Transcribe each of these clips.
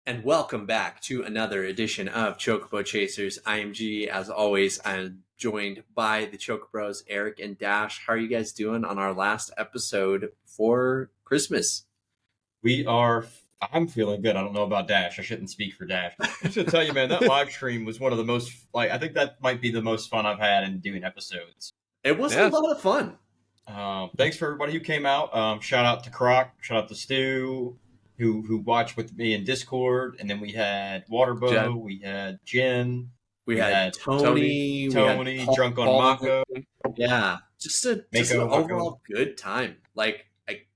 And welcome back to another edition of Chocobo Chasers. I am G. As always, I'm joined by the Chocobros, Eric and Dash. How are you guys doing on our last episode for Christmas? I'm feeling good. I don't know about Dash. I shouldn't speak for Dash. I'm just gonna tell you, man, that live stream was one of the most, I think that might be the most fun I've had in doing episodes. It was a lot of fun. Thanks for everybody who came out. Shout out to Croc. Shout out to Stu, who watched with me in Discord. And then we had Waterbow. We had Jen. We had Tony. We had Paul, Drunk on Mako. Yeah, just an overall good time. Like,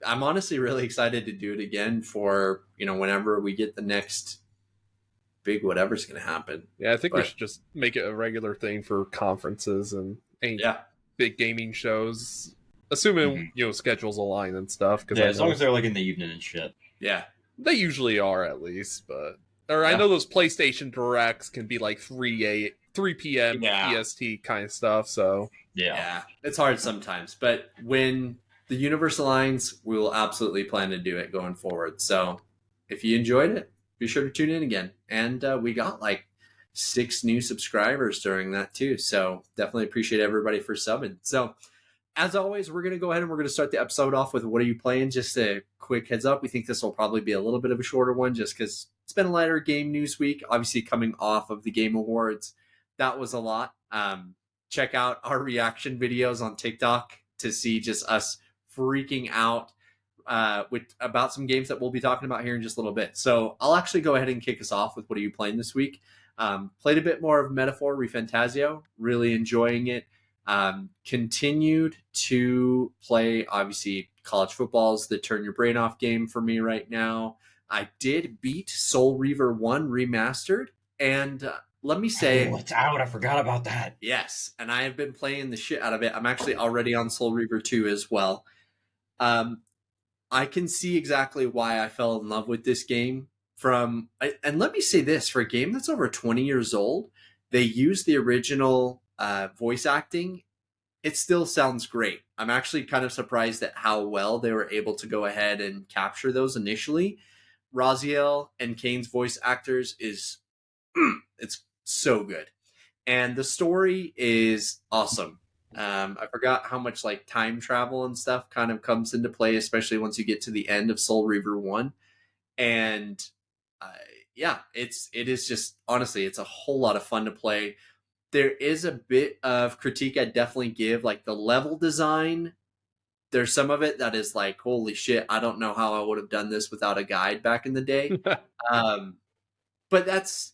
I'm honestly really excited to do it again for, whenever we get the next big whatever's going to happen. Yeah, I think we should just make it a regular thing for conferences and big gaming shows, assuming, schedules align and stuff. Yeah, as long as they're like in the evening and shit. Yeah. They usually are, at least, I know those PlayStation Directs can be like 3 p.m. EST kind of stuff, so... Yeah, it's hard sometimes, but when the universe aligns, we will absolutely plan to do it going forward. So if you enjoyed it, be sure to tune in again. And we got like 6 new subscribers during that too. So definitely appreciate everybody for subbing. So as always, we're going to go ahead and we're going to start the episode off with what are you playing? Just a quick heads up. We think this will probably be a little bit of a shorter one just because it's been a lighter game news week. Obviously coming off of the Game Awards, that was a lot. Check out our reaction videos on TikTok to see just us freaking out about some games that we'll be talking about here in just a little bit. So I'll actually go ahead and kick us off with what are you playing this week. Played a bit more of Metaphor Refantasio, really enjoying it. Continued to play, obviously, college football is the turn your brain off game for me right now. I did beat Soul Reaver 1 Remastered, and let me say... Oh, it's out. I forgot about that. Yes, and I have been playing the shit out of it. I'm actually already on Soul Reaver 2 as well. I can see exactly why I fell in love with this game. And let me say this, for a game that's over 20 years old, they use the original voice acting. It still sounds great. I'm actually kind of surprised at how well they were able to go ahead and capture those initially. Raziel and Kane's voice actors is... it's so good. And the story is awesome. I forgot how much like time travel and stuff kind of comes into play, especially once you get to the end of Soul Reaver 1. And it is just, honestly, it's a whole lot of fun to play. There is a bit of critique I definitely give, like the level design. There's some of it that is like, holy shit, I don't know how I would have done this without a guide back in the day. But that's,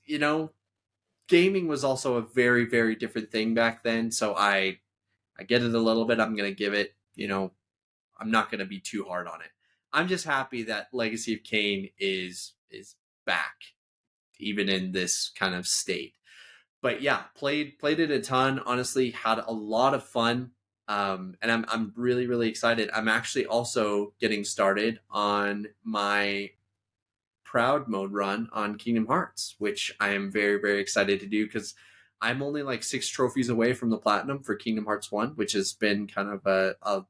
gaming was also a very, very different thing back then. So I get it a little bit. I'm going to give it, I'm not going to be too hard on it. I'm just happy that Legacy of Kain is back, even in this kind of state. But yeah, played it a ton. Honestly, had a lot of fun. And I'm really, really excited. I'm actually also getting started on my proud mode run on Kingdom Hearts, which I am very, very excited to do because I'm only like 6 trophies away from the platinum for Kingdom Hearts 1, which has been kind of a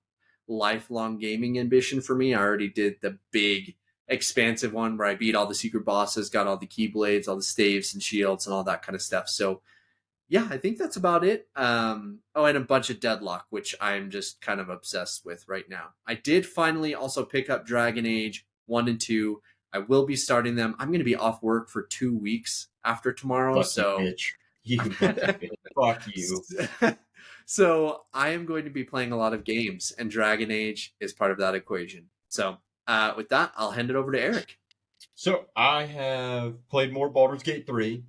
lifelong gaming ambition for me. I already did the big expansive one where I beat all the secret bosses, got all the keyblades, all the staves and shields and all that kind of stuff. So yeah, I think that's about it. And a bunch of Deadlock, which I'm just kind of obsessed with right now. I did finally also pick up Dragon Age 1 and 2. I will be starting them. I'm going to be off work for 2 weeks after tomorrow. Fuck you. So I am going to be playing a lot of games, and Dragon Age is part of that equation. So with that, I'll hand it over to Eric. So I have played more Baldur's Gate 3.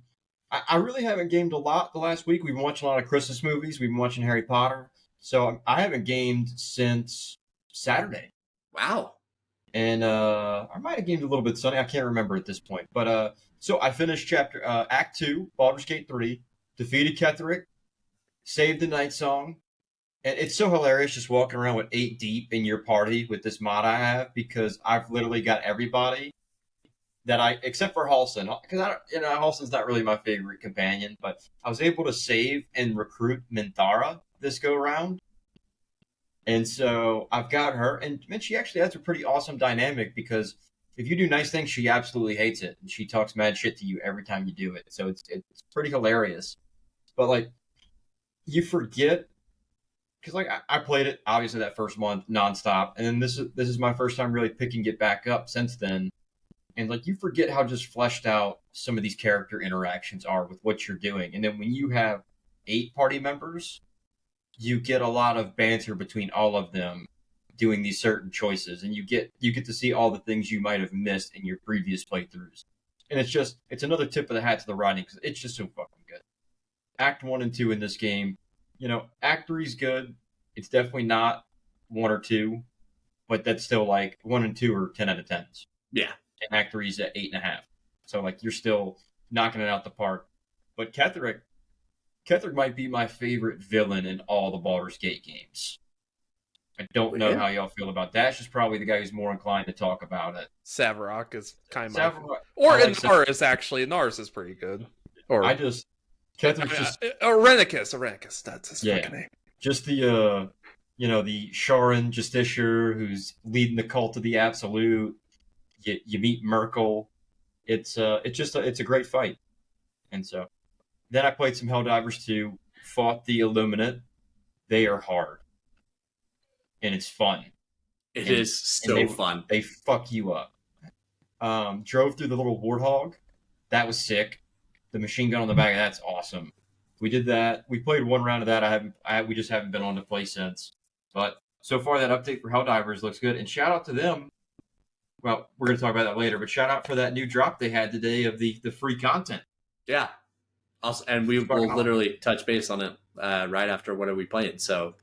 I really haven't gamed a lot the last week. We've been watching a lot of Christmas movies. We've been watching Harry Potter. So I haven't gamed since Saturday. Wow. And I might have gamed a little bit Sunday. I can't remember at this point. But so I finished Act 2, Baldur's Gate 3, defeated Ketherick, saved the Night Song. And it's so hilarious just walking around with 8 deep in your party with this mod I have, because I've literally got everybody that except for Halson, because Halson's not really my favorite companion, but I was able to save and recruit Minthara this go round. And so I've got her, and she actually has a pretty awesome dynamic because if you do nice things, she absolutely hates it, and she talks mad shit to you every time you do it. So it's pretty hilarious. But like, you forget, because like I played it obviously that first month nonstop, and then this is my first time really picking it back up since then. And like, you forget how just fleshed out some of these character interactions are with what you're doing. And then when you have 8 party members, you get a lot of banter between all of them doing these certain choices, and you get to see all the things you might have missed in your previous playthroughs. And it's another tip of the hat to the writing, because it's just so fucking good. Act 1 and 2 in this game, Act 3 is good. It's definitely not 1 or 2, but that's still like 1 and 2 are 10 out of 10s. Yeah. And Act 3 is at 8.5. So like, you're still knocking it out the park. But Ketherick might be my favorite villain in all the Baldur's Gate games. I don't know how y'all feel about that. Dash is probably the guy who's more inclined to talk about it. Savarok is kind of or Inaris, actually. Inaris is pretty good. Or Ketherick's just Arenicus, that's his fucking name. Just the the Sharon Justiciar who's leading the cult of the Absolute. You meet Merkel. It's a great fight. And so then I played some Helldivers 2, fought the Illuminate. They are hard. And it's fun. It is so fun. They fuck you up. Drove through the little warthog. That was sick. The machine gun on the back, that's awesome. We did that. We played one round of that. We just haven't been on to play since. But so far, that update for Helldivers looks good. And shout out to them. Well, we're going to talk about that later, but shout out for that new drop they had today of the free content. Yeah. Also, and we will literally touch base on it right after what are we playing. So,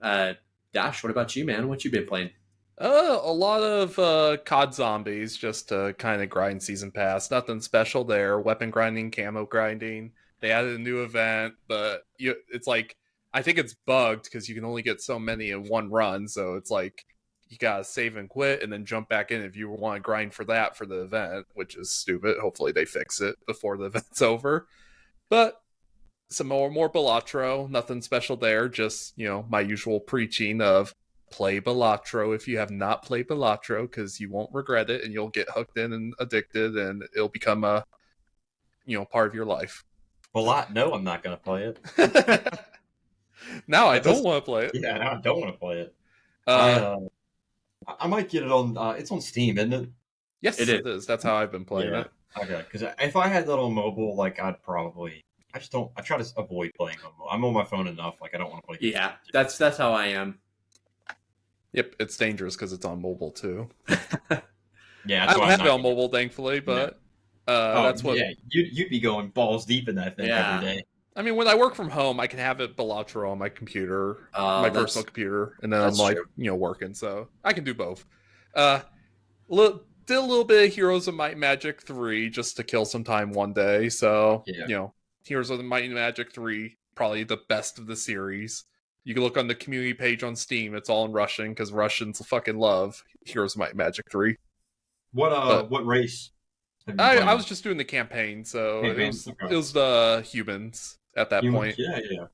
Dash, what about you, man? What you been playing? A lot of COD Zombies, just to kind of grind season pass. Nothing special there. Weapon grinding, camo grinding. They added a new event, but it's like, I think it's bugged because you can only get so many in one run. So it's like, you gotta save and quit and then jump back in if you want to grind for that for the event, which is stupid. Hopefully they fix it before the event's over. But some more Balatro, nothing special there. Just, my usual preaching of play Balatro if you have not played Balatro, because you won't regret it and you'll get hooked in and addicted and it'll become a, part of your life. No, I'm not going to play it. Now I don't want to play it. Yeah, now I don't want to play it. I might get it on. It's on Steam, isn't it? Yes, it is. That's how I've been playing it. Okay, because if I had that on mobile, like I'd probably. I just don't. I try to avoid playing on mobile. I'm on my phone enough. Like I don't want to play. Yeah, that's how I am. Yep, it's dangerous because it's on mobile too. Yeah, I don't have it on mobile, thankfully, but that's what. Yeah, you'd be going balls deep in that thing every day. I mean, when I work from home, I can have it Balatro on my computer, my personal computer, and then I'm like, working, so I can do both. Did a little bit of Heroes of Might and Magic 3 just to kill some time one day. So, Heroes of the Might and Magic 3, probably the best of the series. You can look on the community page on Steam. It's all in Russian because Russians fucking love Heroes of Might and Magic 3. What race? I was just doing the campaign, so it was the humans at that point. Yeah.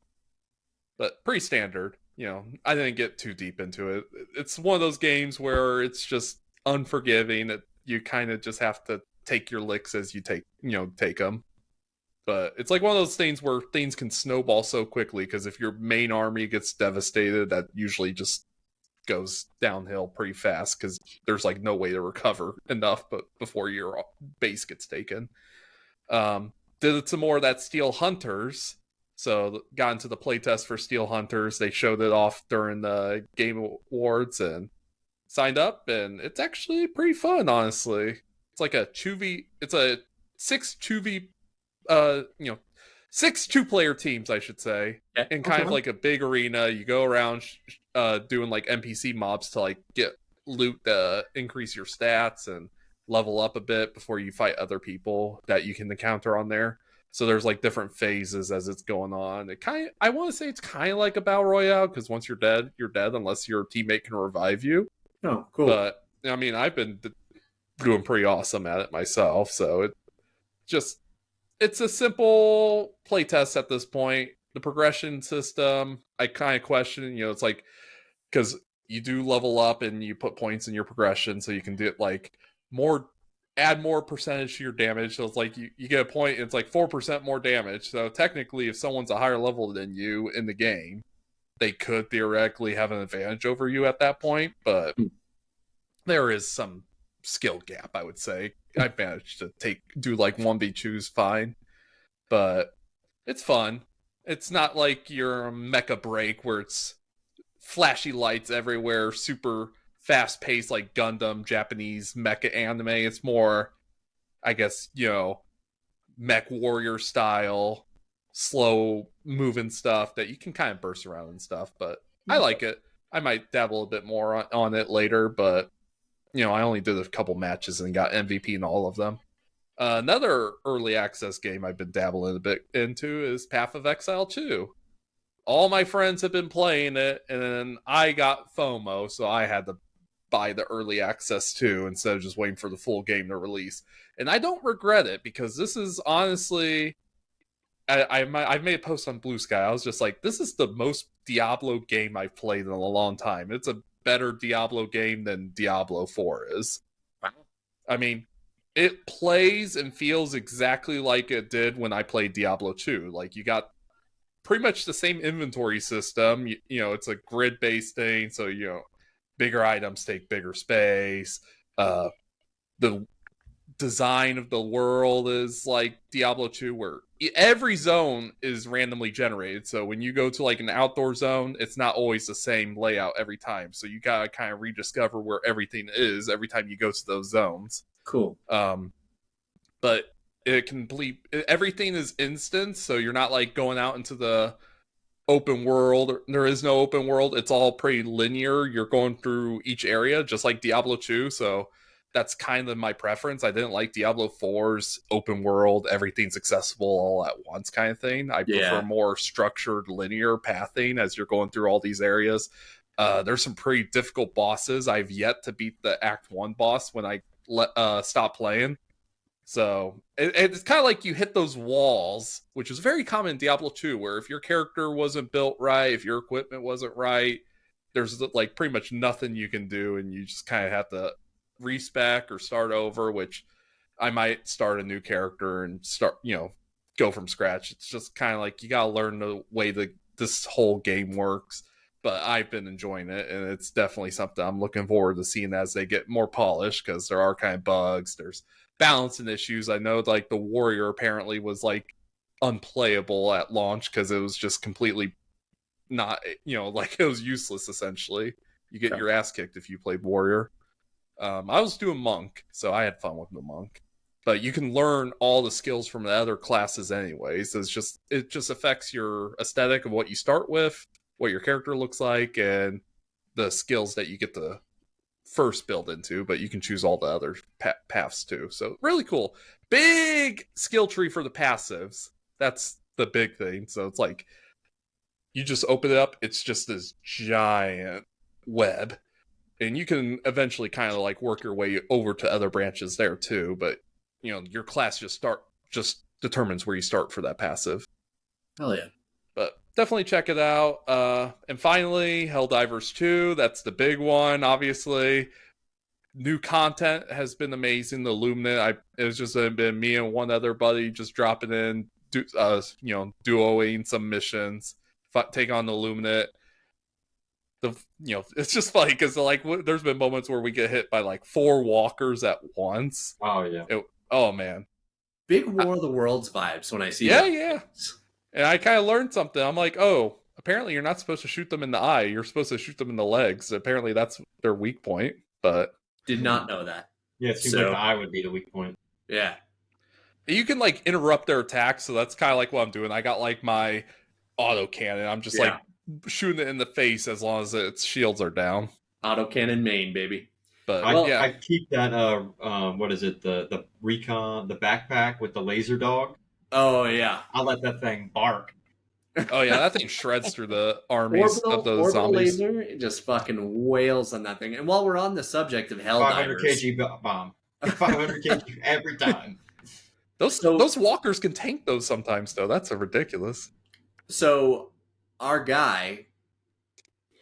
But pretty standard. I didn't get too deep into it. It's one of those games where it's just unforgiving. You kind of just have to take your licks as you take them. But it's like one of those things where things can snowball so quickly, because if your main army gets devastated, that usually just goes downhill pretty fast because there's like no way to recover enough but before your base gets taken. Did some more of that Steel Hunters, so got into the playtest for Steel Hunters. They showed it off during the Game Awards and signed up, and it's actually pretty fun, honestly. It's like a 2v, it's a 6 2-player teams, I should say, in kind of like a big arena. You go around doing like NPC mobs to like get loot to increase your stats and level up a bit before you fight other people that you can encounter on there. So there's like different phases as it's going on. I want to say it's kind of like a battle royale, because once you're dead unless your teammate can revive you. Oh, cool. But I mean, I've been doing pretty awesome at it myself, so it's a simple playtest at this point. The progression system, I kind of question, it's like, because you do level up and you put points in your progression, so you can do it like add more percentage to your damage. So it's like you get a point, it's like 4% more damage. So technically, if someone's a higher level than you in the game, they could theoretically have an advantage over you at that point. But there is some skill gap, I would say. I managed to do like 1v2s fine, but it's fun. It's not like your Mecha Break where it's flashy lights everywhere, super fast paced like Gundam, Japanese mecha anime. It's more, I guess, mech warrior style, slow moving stuff that you can kind of burst around and stuff. But I like it. I might dabble a bit more on it later, but I only did a couple matches and got MVP in all of them. Another early access game I've been dabbling a bit into is Path of Exile 2. All my friends have been playing it, and then I got FOMO, so I had to buy the early access too, instead of just waiting for the full game to release. And I don't regret it, because this is honestly... I've made a post on Blue Sky. I was just like, this is the most Diablo game I've played in a long time. It's a better Diablo game than Diablo 4 is. Wow. I mean, it plays and feels exactly like it did when I played Diablo 2. Like, you got pretty much the same inventory system. It's a grid-based thing, so, bigger items take bigger space. The design of the world is like Diablo 2, where every zone is randomly generated. So when you go to like an outdoor zone, it's not always the same layout every time. So you gotta kind of rediscover where everything is every time you go to those zones. Cool. But everything is instant, so you're not like going out into the open world. There is no open world. It's all pretty linear. You're going through each area, just like Diablo 2. So that's kind of my preference. I didn't like Diablo 4's open world, everything's accessible all at once kind of thing. I prefer more structured linear pathing as you're going through all these areas. There's some pretty difficult bosses. I've yet to beat the Act 1 boss when I stopped playing. So it's kind of like you hit those walls, which is very common in Diablo 2, where if your character wasn't built right, if your equipment wasn't right, there's like pretty much nothing you can do, and you just kind of have to respec or start over, which I might start a new character and start, go from scratch. It's just kind of like you gotta learn the way that this whole game works. But I've been enjoying it, and it's definitely something I'm looking forward to seeing as they get more polished, because there are kind of bugs, there's balancing issues. I know like the warrior apparently was like unplayable at launch because it was just completely not, like it was useless essentially. You get your ass kicked if you played warrior. I was doing monk, so I had fun with the monk. But you can learn all the skills from the other classes anyways. It just affects your aesthetic of what you start with, what your character looks like, and the skills that you get to first build into. But you can choose all the other paths too. So really cool. Big skill tree for the passives. That's the big thing. So it's like you just open it up. It's just this giant web. And you can eventually kind of like work your way over to other branches there too. But, your class just determines where you start for that passive. Hell yeah. But definitely check it out. And finally, Helldivers 2. That's the big one, obviously. New content has been amazing. The Luminant, it was just been me and one other buddy just dropping in, duoing some missions, take on the Luminant. It's just funny because like there's been moments where we get hit by like 4 walkers at once. Oh yeah. Oh man, big War of the Worlds vibes when I see that. Yeah. And I kind of learned something. I'm like, oh, apparently you're not supposed to shoot them in the eye. You're supposed to shoot them in the legs. Apparently that's their weak point. But did not know that. Yeah, it seems like the eye would be the weak point. Yeah. You can like interrupt their attacks, so that's kind of like what I'm doing. I got like my auto cannon. I'm just like shooting it in the face as long as its shields are down. Autocannon main, baby. But I keep that what is it, the recon, the backpack with the laser dog. Oh yeah, I let that thing bark. Oh yeah, that thing shreds through the armies of those zombies. Laser, it just fucking wails on that thing. And while we're on the subject of Helldivers, 500 kg bomb, 500 kg every time. Those walkers can tank those sometimes, though. That's ridiculous. So our guy,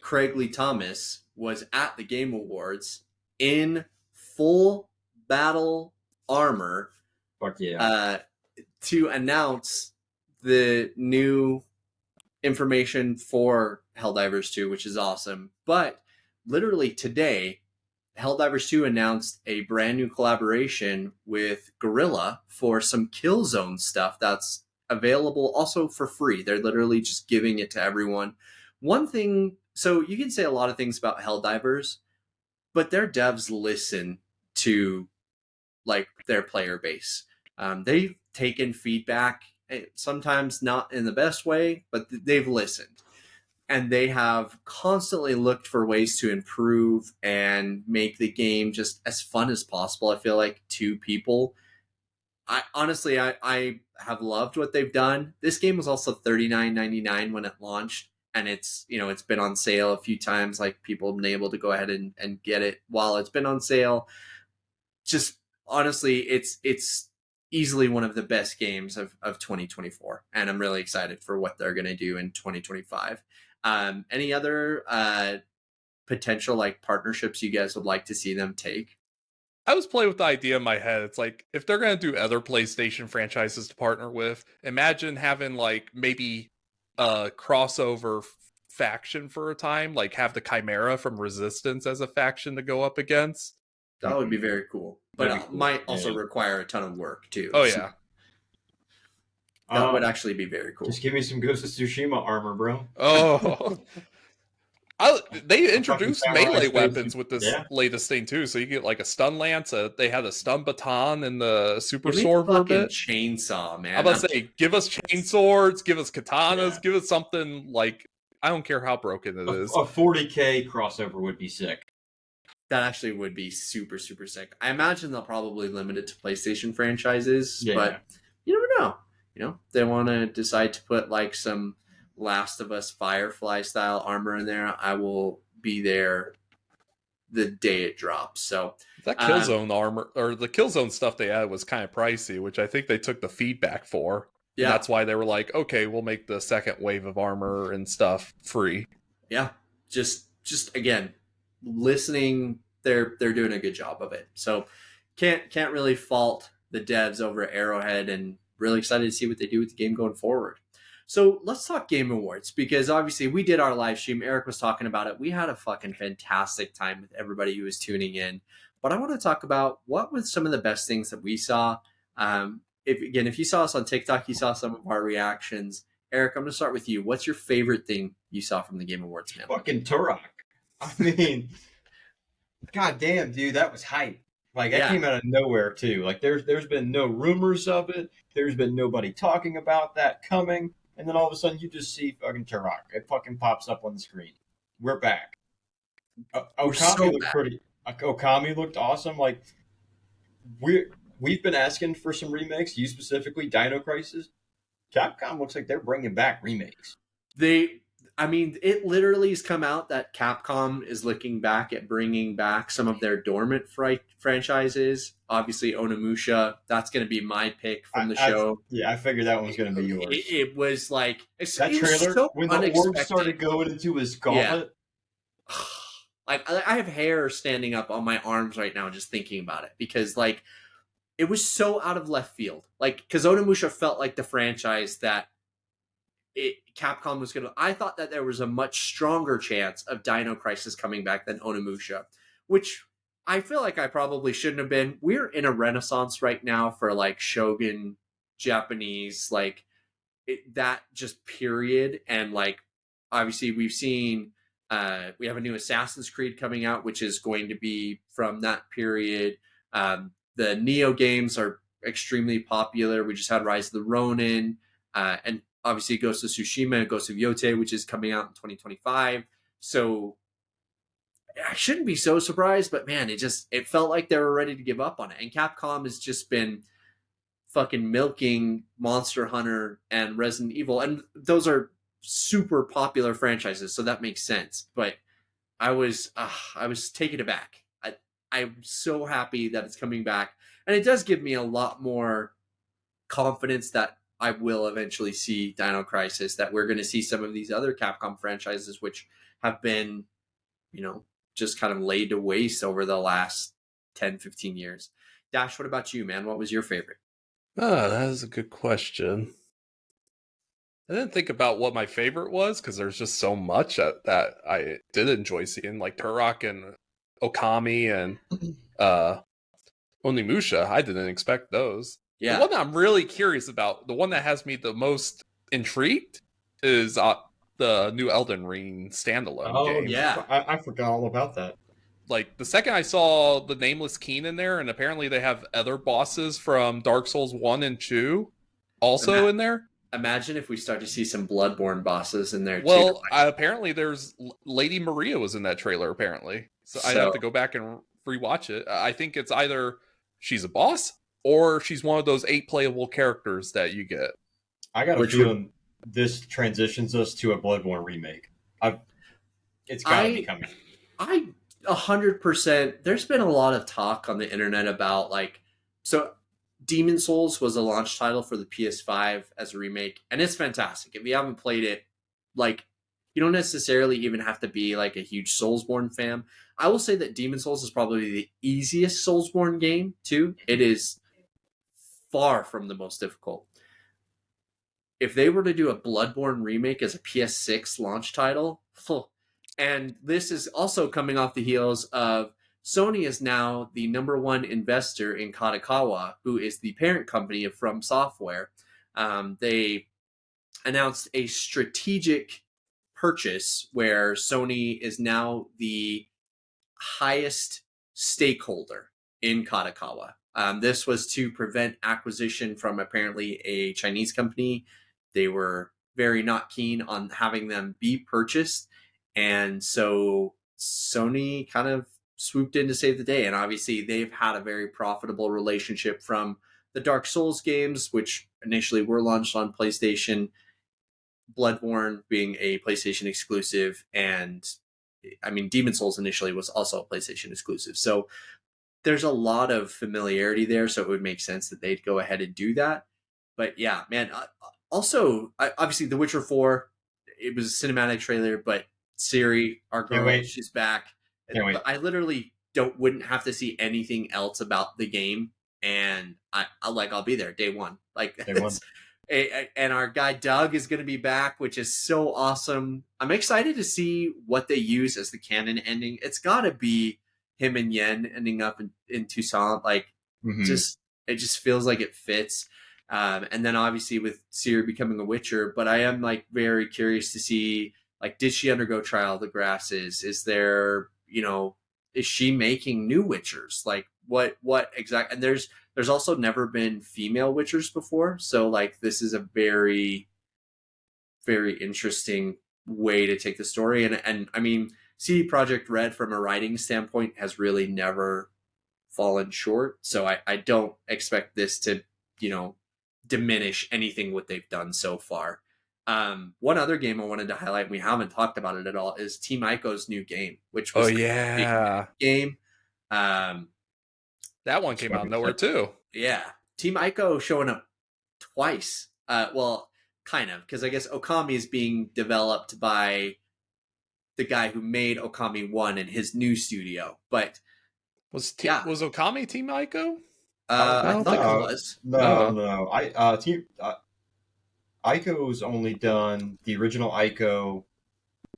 Craig Lee Thomas, was at the Game Awards in full battle armor Fuck yeah. to announce the new information for Helldivers 2, which is awesome. But literally today, Helldivers 2 announced a brand new collaboration with Guerrilla for some Killzone stuff that's available also for free. They're literally just giving it to everyone. One thing, so you can say a lot of things about Helldivers, but their devs listen to like their player base. They've taken feedback, sometimes not in the best way, but they've listened. And they have constantly looked for ways to improve and make the game just as fun as possible. I feel like two people. I honestly, I have loved what they've done. This game was also $39.99 when it launched, and it's been on sale a few times. Like people have been able to go ahead and get it while it's been on sale. Just honestly, it's easily one of the best games of 2024, and I'm really excited for what they're going to do in 2025. Any other potential like partnerships you guys would like to see them take? I was playing with the idea in my head. It's like, if they're going to do other PlayStation franchises to partner with, imagine having like maybe a crossover faction for a time, like have the Chimera from Resistance as a faction to go up against. That would be very cool, but That'd be cool. might also require a ton of work too. Oh yeah. That would actually be very cool. Just give me some Ghost of Tsushima armor, bro. Oh. They introduced Fucking melee samurai weapons space. with this Yeah. latest thing too. So you get like a stun lance. They had a stun baton and the super Give me sword for a fucking bit. chainsaw, man. I'm about to say, give us chain swords, give us katanas, Yeah. give us something like, I don't care how broken it is. A 40K crossover would be sick. That actually would be super, super sick. I imagine they'll probably limit it to PlayStation franchises, but you never know. They want to decide to put like some Last of Us Firefly style armor in there. I will be there the day it drops. So That Killzone armor, or the Killzone stuff they had was kind of pricey, which I think they took the feedback for. yeah, And that's why they were like, okay, we'll make the second wave of armor and stuff free. yeah. Just again, listening. They're doing a good job of it. So can't really fault the devs over at Arrowhead, and really excited to see what they do with the game going forward. So let's talk Game Awards, because obviously we did our live stream. Eric was talking about it. We had a fucking fantastic time with everybody who was tuning in. But I want to talk about what were some of the best things that we saw. If you saw us on TikTok, you saw some of our reactions. Eric, I'm going to start with you. What's your favorite thing you saw from the Game Awards, man? Fucking Turok. I mean, god damn, dude, that was hype. Like, that came out of nowhere, too. Like, there's been no rumors of it. There's been nobody talking about that coming. And then all of a sudden, you just see fucking Turok. It fucking pops up on the screen. We're back. Okami looked awesome. Like, we've been asking for some remakes. You specifically, Dino Crisis. Capcom looks like they're bringing back remakes. It literally has come out that Capcom is looking back at bringing back some of their dormant franchises. Obviously, Onimusha, that's going to be my pick from the show. I figured that one was going to be yours. It was like... That trailer, so when the orb started going into his gauntlet. Yeah. Like, I have hair standing up on my arms right now just thinking about it, because, like, it was so out of left field. Like, because Onimusha felt like the franchise that Capcom was going to... I thought that there was a much stronger chance of Dino Crisis coming back than Onimusha, which I feel like I probably shouldn't have been. We're in a renaissance right now for like Shogun Japanese, like that just period. And like, obviously we've seen, we have a new Assassin's Creed coming out, which is going to be from that period. The Neo games are extremely popular. We just had Rise of the Ronin, and obviously Ghost of Tsushima and Ghost of Yote, which is coming out in 2025. So I shouldn't be so surprised, but man, it felt like they were ready to give up on it. And Capcom has just been fucking milking Monster Hunter and Resident Evil. And those are super popular franchises, so that makes sense. But I was taken aback. I'm so happy that it's coming back. And it does give me a lot more confidence that I will eventually see Dino Crisis, that we're going to see some of these other Capcom franchises, which have been, just kind of laid to waste over the last 10, 15 years. Dash, what about you, man? What was your favorite? That is a good question. I didn't think about what my favorite was because there's just so much that I did enjoy seeing, like Turok and Okami and Onimusha. I didn't expect those. The Yeah. one that I'm really curious about, the one that has me the most intrigued, is the new Elden Ring standalone game. Yeah. I forgot all about that. Like the second I saw the Nameless Keen in there, and apparently they have other bosses from Dark Souls 1 and 2 also in there. Imagine if we start to see some Bloodborne bosses in there too. Well, apparently there's Lady Maria was in that trailer apparently. So I'd have to go back and rewatch it. I think it's either she's a boss or she's one of those 8 playable characters that you get. I got a feeling this transitions us to a Bloodborne remake. It's gotta be coming. 100%. There's been a lot of talk on the internet about Demon Souls was a launch title for the PS5 as a remake, and it's fantastic. If you haven't played it, like, you don't necessarily even have to be like a huge Soulsborne fan. I will say that Demon Souls is probably the easiest Soulsborne game too. It is far from the most difficult. If they were to do a Bloodborne remake as a PS6 launch title, and this is also coming off the heels of Sony is now the #1 investor in Kadokawa, who is the parent company of From Software. They announced a strategic purchase where Sony is now the highest stakeholder in Kadokawa. This was to prevent acquisition from apparently a Chinese company. They were very not keen on having them be purchased. And so Sony kind of swooped in to save the day. And obviously they've had a very profitable relationship from the Dark Souls games, which initially were launched on PlayStation, Bloodborne being a PlayStation exclusive, and I mean, Demon Souls initially was also a PlayStation exclusive. So there's a lot of familiarity there. So it would make sense that they'd go ahead and do that. But yeah, man, also, obviously The Witcher 4, it was a cinematic trailer, but Ciri, our girl, she's back. I literally wouldn't have to see anything else about the game, and I'll be there day one. And our guy Doug is going to be back, which is so awesome. I'm excited to see what they use as the canon ending. It's got to be him and Yen ending up in Toussaint. It just feels like it fits. And then obviously with Ciri becoming a Witcher, but I am very curious to see, did she undergo Trial of the Grasses? Is there, is she making new Witchers? What exactly? And there's also never been female Witchers before. So this is a very, very interesting way to take the story. And I mean, CD Projekt Red from a writing standpoint has really never fallen short. So I don't expect this to, diminish anything what they've done so far. One other game I wanted to highlight, we haven't talked about it at all, is Team Ico's new game, which was a game. That one came out of nowhere too. Yeah. Team Ico showing up twice. Well, kind of, because I guess Okami is being developed by the guy who made Okami 1 in his new studio. But was Okami Team Ico? I thought it was. No. Ico's only done the original Ico,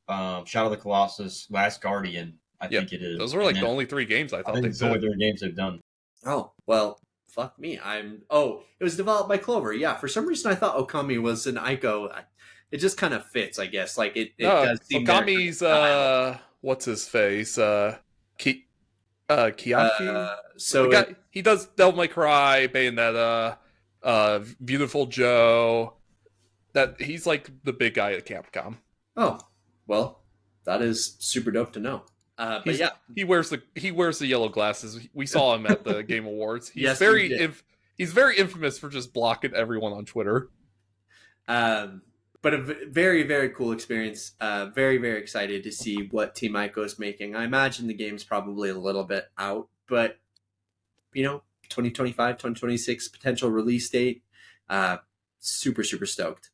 Shadow of the Colossus, Last Guardian. I think it is. Those were the only 3 games I thought they did. The only 3 games they've done. Oh, well, fuck me. It was developed by Clover. Yeah, for some reason I thought Okami was an Ico. It just kind of fits, I guess. It does seem Okami's what's his face? Kiaki? He does Devil May Cry, Bayonetta, Beautiful Joe. That he's the big guy at Capcom. Oh, well, that is super dope to know. But yeah, he wears the yellow glasses. We saw him at the Game Awards. He's he's very infamous for just blocking everyone on Twitter. But a very, very cool experience. Very, very excited to see what Team Ico is making. I imagine the game's probably a little bit out, but 2025, 2026 potential release date. Super, super stoked.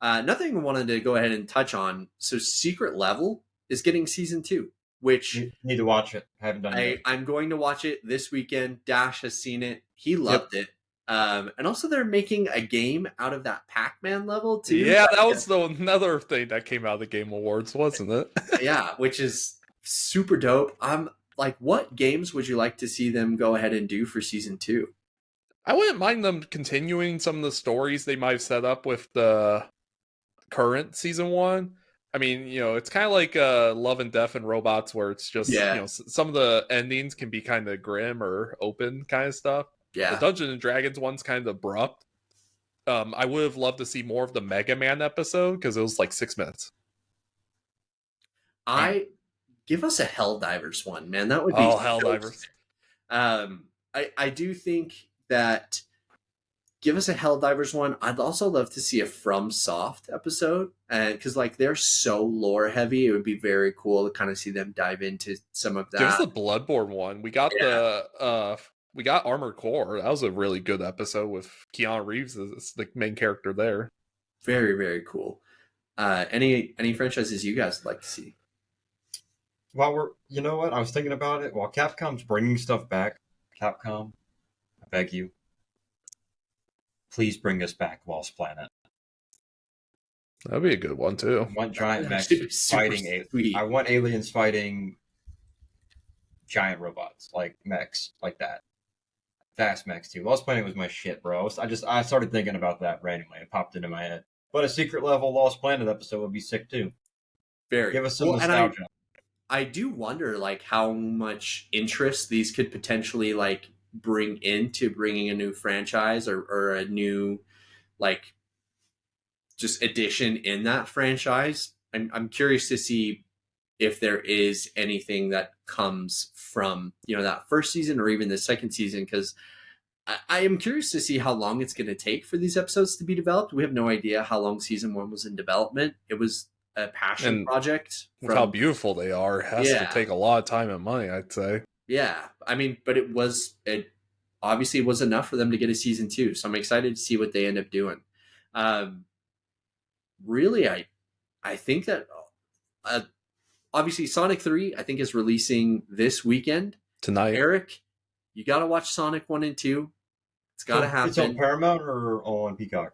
Nothing I wanted to go ahead and touch on. So Secret Level is getting season 2. which Need to watch it. I haven't done it yet. I'm going to watch it this weekend. Dash has seen it. He loved it. And also they're making a game out of that Pac-Man level too. Yeah, that was another thing that came out of the Game Awards, wasn't it? Yeah, which is super dope. I'm like, what games would you like to see them go ahead and do for season 2? I wouldn't mind them continuing some of the stories they might have set up with the current season 1. I mean, it's kind of like Love and Death and Robots, where it's just, some of the endings can be kind of grim or open kind of stuff. Yeah. The Dungeons and Dragons one's kind of abrupt. I would have loved to see more of the Mega Man episode because it was like 6 minutes. Give us a Helldivers one, man. That would be Helldivers. I do think that give us a Helldivers one. I'd also love to see a FromSoft episode, because like they're so lore heavy. It would be very cool to kind of see them dive into some of that. Give us the Bloodborne one. We got we got Armored Core. That was a really good episode with Keanu Reeves as the main character there. Very, very cool. Any franchises you guys would like to see? You know what? I was thinking about it. While Capcom's bringing stuff back, Capcom, I beg you, please bring us back Lost Planet. That'd be a good one too. I want giant mechs fighting. I want aliens fighting giant robots, like mechs, like that. Fast mechs too. Lost Planet was my shit, bro. I started thinking about that randomly. It popped into my head. But a secret level Lost Planet episode would be sick too. Very. Give us some nostalgia. I do wonder, like, how much interest these could potentially, like, bring into bringing a new franchise or a new, like, just addition in that franchise. I'm curious to see if there is anything that comes from, that first season or even the second season, because I am curious to see how long it's going to take for these episodes to be developed. We have no idea how long season 1 was in development. It was a passion project. With how beautiful they are, it has to take a lot of time and money, I'd say. Yeah, I mean, but it obviously was enough for them to get a season 2, so I'm excited to see what they end up doing. Really, I think that obviously Sonic 3, I think, is releasing this weekend. Tonight. Eric, you got to watch Sonic 1 and 2. It's got to happen. It's on Paramount or on Peacock?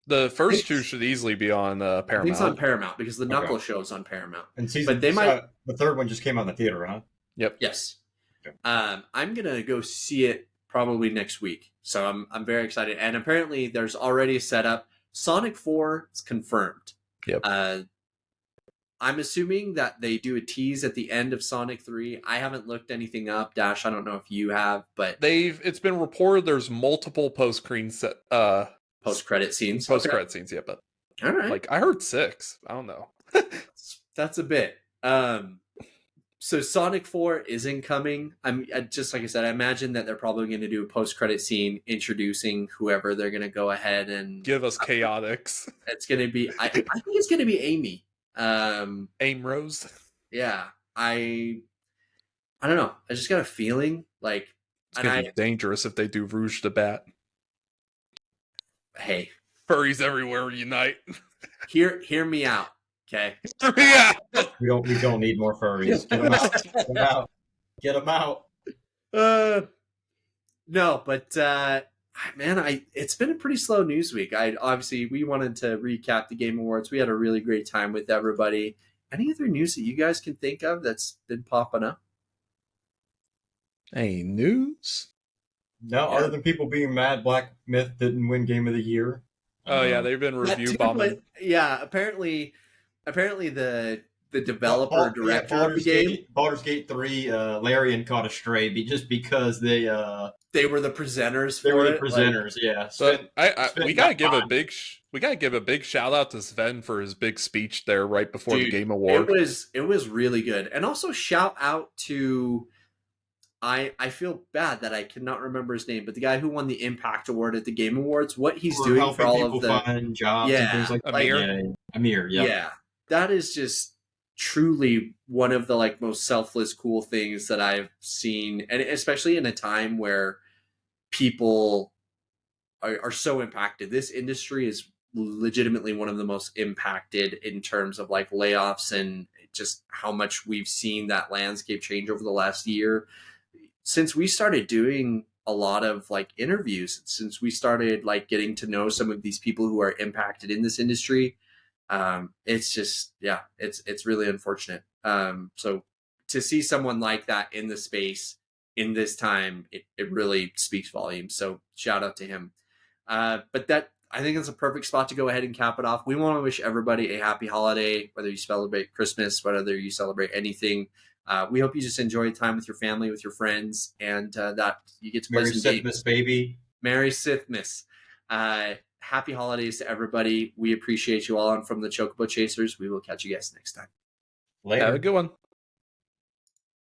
The first 2 should easily be on Paramount. I think it's on Paramount because the Knuckles show is on Paramount. And the third one just came out in the theater, huh? Yep. Yes. Okay. I'm gonna go see it probably next week, so I'm very excited. And apparently, there's already a setup. Sonic 4 is confirmed. Yep. I'm assuming that they do a tease at the end of Sonic 3. I haven't looked anything up. Dash, I don't know if you have, but it's been reported there's multiple post-credit scenes. Post-credit scenes, yeah, but all right. Like I heard 6. I don't know. That's a bit. So Sonic 4 isn't coming. Just like I said, I imagine that they're probably going to do a post-credit scene introducing whoever they're going to go ahead and give us Chaotix. It's going to be. I think it's going to be Amy. Rose. Yeah, I don't know. I just got a feeling like it's gonna be dangerous if they do Rouge the Bat. Hey, furries everywhere unite. Hear me out, okay? Yeah. We don't need more furries. Get them out. Get them out. Get them out. No, but man, it's been a pretty slow news week. We wanted to recap the Game Awards. We had a really great time with everybody. Any other news that you guys can think of that's been popping up? Any news? No, other than people being mad Black Myth didn't win Game of the Year. Oh yeah, they've been review bombing. Yeah, apparently the developer director of the game, Baldur's Gate 3, Larian caught a stray just because they were the presenters. They were the presenters, yeah. But we gotta give a big shout out to Sven for his big speech there right before the Game Award. It was really good, and also shout out to. I feel bad that I cannot remember his name, but the guy who won the Impact Award at the Game Awards, what he's doing for all of the find jobs and things like that. Amir, yeah, that is just truly one of the most selfless, cool things that I've seen, and especially in a time where people are so impacted. This industry is legitimately one of the most impacted in terms of like layoffs and just how much we've seen that landscape change over the last year. Since we started doing a lot of like interviews, since we started like getting to know some of these people who are impacted in this industry, it's just, yeah, it's really unfortunate. So to see someone like that in the space in this time, it really speaks volumes. So shout out to him. But that, I think it's a perfect spot to go ahead and cap it off. We want to wish everybody a happy holiday, whether you celebrate Christmas, whether you celebrate anything. We hope you just enjoy time with your family, with your friends, and that you get to play Merry some Sithmas, games. baby. Merry Sithmas. Happy holidays to everybody. We appreciate you all. And from the Chocobo Chasers, we will catch you guys next time. Later. Have a good one.